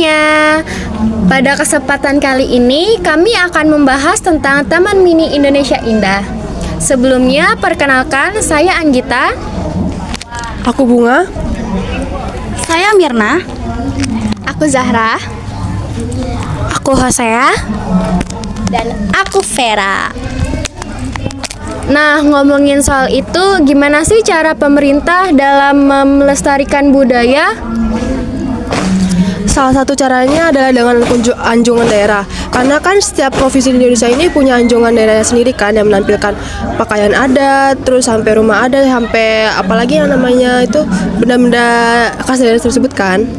semuanya. Pada kesempatan kali ini kami akan membahas tentang Taman Mini Indonesia Indah. Sebelumnya perkenalkan, saya Anggita. Aku Bunga. Saya Mirna. Aku Zahra. Aku Hosea. Dan aku Vera. Nah, ngomongin soal itu, gimana sih cara pemerintah dalam melestarikan budaya? Salah satu caranya adalah dengan anjungan daerah. Karena kan setiap provinsi di Indonesia ini punya anjungan daerahnya sendiri kan, yang menampilkan pakaian adat, terus sampai rumah adat, sampai apalagi yang namanya itu benda-benda khas daerah tersebut kan.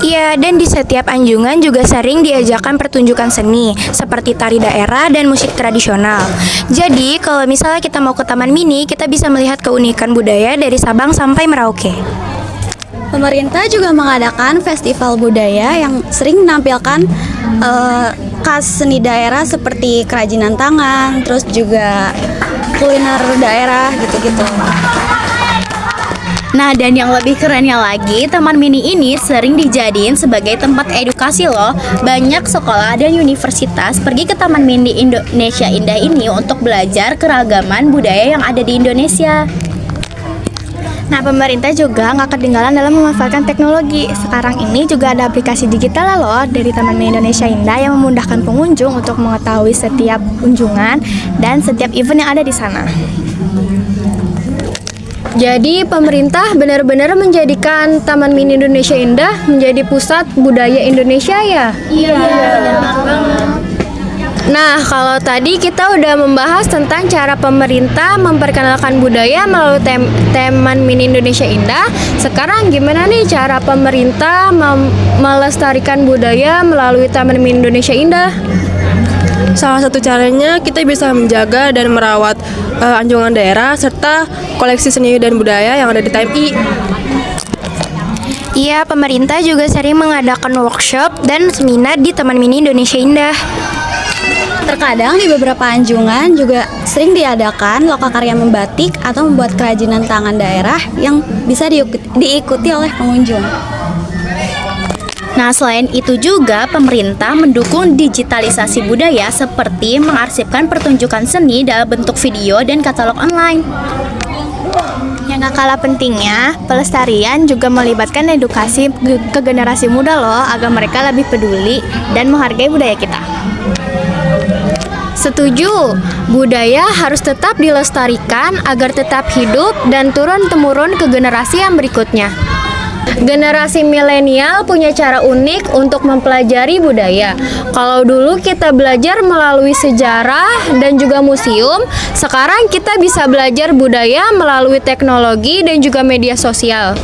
Iya, dan di setiap anjungan juga sering diajarkan pertunjukan seni seperti tari daerah dan musik tradisional. Jadi, kalau misalnya kita mau ke Taman Mini, kita bisa melihat keunikan budaya dari Sabang sampai Merauke. Pemerintah juga mengadakan festival budaya yang sering menampilkan khas seni daerah seperti kerajinan tangan, terus juga kuliner daerah gitu-gitu. Nah, dan yang lebih kerennya lagi, Taman Mini ini sering dijadiin sebagai tempat edukasi loh. Banyak sekolah dan universitas pergi ke Taman Mini Indonesia Indah ini untuk belajar keragaman budaya yang ada di Indonesia. Nah, pemerintah juga nggak ketinggalan dalam memanfaatkan teknologi. Sekarang ini juga ada aplikasi digital loh dari Taman Mini Indonesia Indah yang memudahkan pengunjung untuk mengetahui setiap kunjungan dan setiap event yang ada di sana. Jadi pemerintah benar-benar menjadikan Taman Mini Indonesia Indah menjadi pusat budaya Indonesia ya? Iya. Nah, kalau tadi kita udah membahas tentang cara pemerintah memperkenalkan budaya melalui Taman Mini Indonesia Indah. Sekarang gimana nih cara pemerintah melestarikan budaya melalui Taman Mini Indonesia Indah? Salah satu caranya kita bisa menjaga dan merawat anjungan daerah serta koleksi seni dan budaya yang ada di TMI. Iya, pemerintah juga sering mengadakan workshop dan seminar di Taman Mini Indonesia Indah. Terkadang di beberapa anjungan juga sering diadakan lokakarya membatik atau membuat kerajinan tangan daerah yang bisa diikuti oleh pengunjung. Nah, selain itu juga pemerintah mendukung digitalisasi budaya seperti mengarsipkan pertunjukan seni dalam bentuk video dan katalog online. Yang gak kalah pentingnya, pelestarian juga melibatkan edukasi ke generasi muda loh, agar mereka lebih peduli dan menghargai budaya kita. Setuju, budaya harus tetap dilestarikan agar tetap hidup dan turun-temurun ke generasi yang berikutnya. Generasi milenial punya cara unik untuk mempelajari budaya. Kalau dulu kita belajar melalui sejarah dan juga museum, sekarang kita bisa belajar budaya melalui teknologi dan juga media sosial.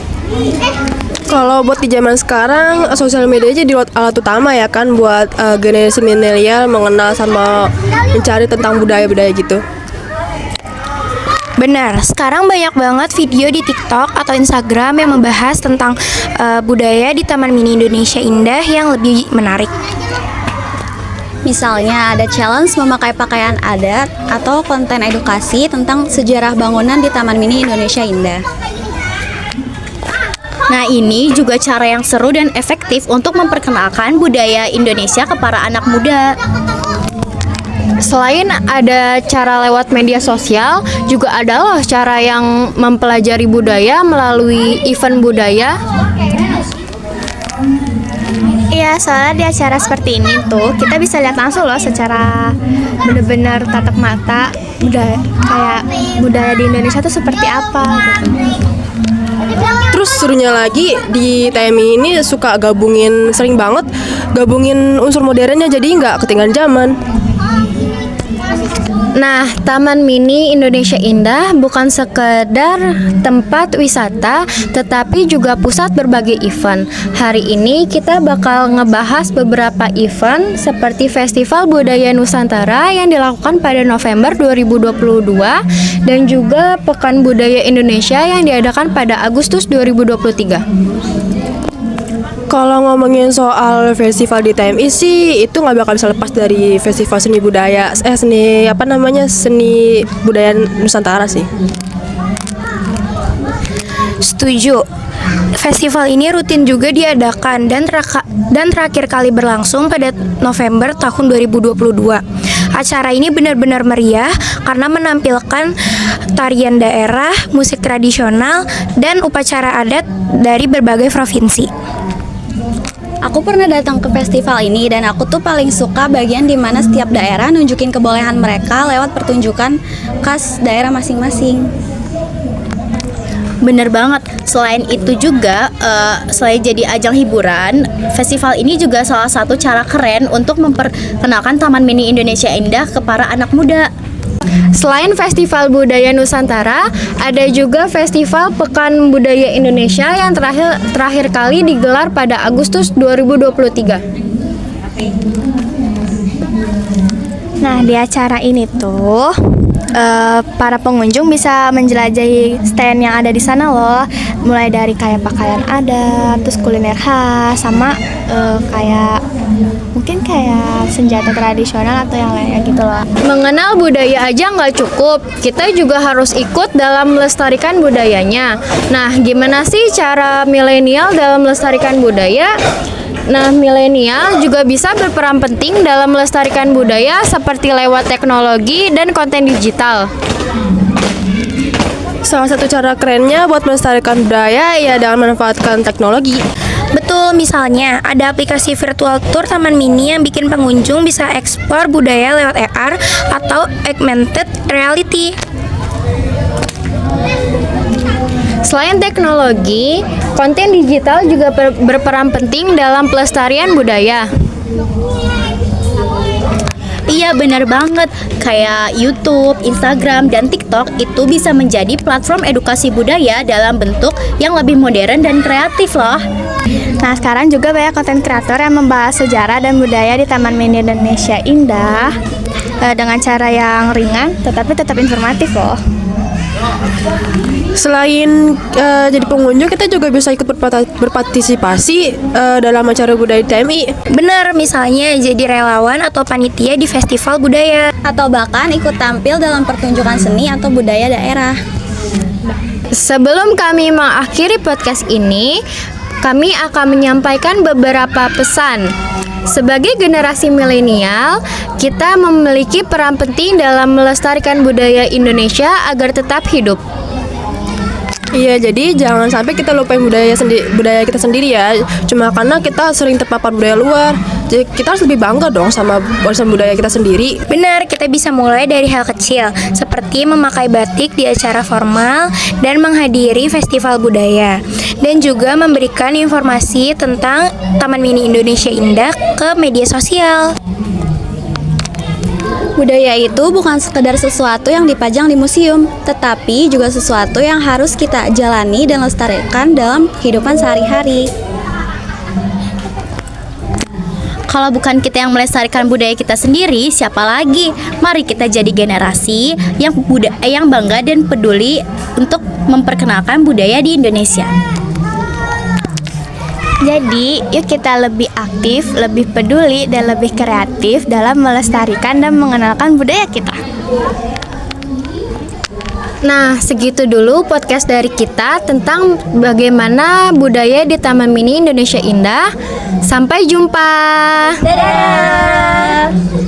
Kalau buat di zaman sekarang, sosial media jadi alat utama ya kan buat generasi milenial mengenal sama mencari tentang budaya-budaya gitu. Benar, sekarang banyak banget video di TikTok atau Instagram yang membahas tentang budaya di Taman Mini Indonesia Indah yang lebih menarik. Misalnya ada challenge memakai pakaian adat atau konten edukasi tentang sejarah bangunan di Taman Mini Indonesia Indah. Nah, ini juga cara yang seru dan efektif untuk memperkenalkan budaya Indonesia ke para anak muda. Selain ada cara lewat media sosial, juga ada loh cara yang mempelajari budaya melalui event budaya. Iya, soalnya di acara seperti ini tuh kita bisa lihat langsung loh secara benar-benar tatap mata budaya, kayak budaya di Indonesia tuh seperti apa gitu. Terus serunya lagi di TMI ini sering banget gabungin unsur modernnya, jadi nggak ketinggalan zaman. Nah, Taman Mini Indonesia Indah bukan sekedar tempat wisata, tetapi juga pusat berbagai event. Hari ini kita bakal ngebahas beberapa event seperti Festival Budaya Nusantara yang dilakukan pada November 2022 dan juga Pekan Budaya Indonesia yang diadakan pada Agustus 2023. Kalau ngomongin soal festival di TMI sih, itu nggak bakal bisa lepas dari festival seni budaya, seni budaya Nusantara sih. Setuju. Festival ini rutin juga diadakan dan terakhir kali berlangsung pada November tahun 2022. Acara ini benar-benar meriah karena menampilkan tarian daerah, musik tradisional, dan upacara adat dari berbagai provinsi. Aku pernah datang ke festival ini dan aku tuh paling suka bagian dimana setiap daerah nunjukin kebolehan mereka lewat pertunjukan khas daerah masing-masing. Bener banget. Selain itu juga, selain jadi ajang hiburan, festival ini juga salah satu cara keren untuk memperkenalkan Taman Mini Indonesia Indah ke para anak muda. Selain Festival Budaya Nusantara, ada juga Festival Pekan Budaya Indonesia yang terakhir kali digelar pada Agustus 2023. Nah, di acara ini tuh para pengunjung bisa menjelajahi stand yang ada di sana loh, mulai dari kayak pakaian adat, terus kuliner khas, sama kayak mungkin kayak senjata tradisional atau yang lainnya gitu loh. Mengenal budaya aja nggak cukup, kita juga harus ikut dalam melestarikan budayanya. Nah, gimana sih cara milenial dalam melestarikan budaya? Nah, milenial juga bisa berperan penting dalam melestarikan budaya seperti lewat teknologi dan konten digital. Salah satu cara kerennya buat melestarikan budaya ya dengan memanfaatkan teknologi. Betul, misalnya ada aplikasi virtual tour Taman Mini yang bikin pengunjung bisa eksplor budaya lewat AR atau augmented reality. Selain teknologi, konten digital juga berperan penting dalam pelestarian budaya. Iya benar banget, kayak YouTube, Instagram, dan TikTok itu bisa menjadi platform edukasi budaya dalam bentuk yang lebih modern dan kreatif loh. Nah, sekarang juga banyak konten kreator yang membahas sejarah dan budaya di Taman Mini Indonesia Indah dengan cara yang ringan tetapi tetap informatif loh. Selain jadi pengunjung, kita juga bisa ikut berpartisipasi dalam acara budaya TMI. Bener, misalnya jadi relawan atau panitia di festival budaya. Atau bahkan ikut tampil dalam pertunjukan seni atau budaya daerah. Sebelum kami mengakhiri podcast ini, kami akan menyampaikan beberapa pesan. Sebagai generasi milenial, kita memiliki peran penting dalam melestarikan budaya Indonesia agar tetap hidup. Iya, jadi jangan sampai kita lupain budaya kita sendiri ya. Cuma karena kita sering terpapar budaya luar. Jadi kita harus lebih bangga dong sama warisan budaya kita sendiri. Benar, kita bisa mulai dari hal kecil, seperti memakai batik di acara formal dan menghadiri festival budaya. Dan juga memberikan informasi tentang Taman Mini Indonesia Indah ke media sosial. Budaya itu bukan sekedar sesuatu yang dipajang di museum, tetapi juga sesuatu yang harus kita jalani dan lestarikan dalam kehidupan sehari-hari. Kalau bukan kita yang melestarikan budaya kita sendiri, siapa lagi? Mari kita jadi generasi yang bangga dan peduli untuk memperkenalkan budaya di Indonesia. Jadi, yuk kita lebih aktif, lebih peduli, dan lebih kreatif dalam melestarikan dan mengenalkan budaya kita. Nah, segitu dulu podcast dari kita tentang bagaimana budaya di Taman Mini Indonesia Indah. Sampai jumpa. Dadah!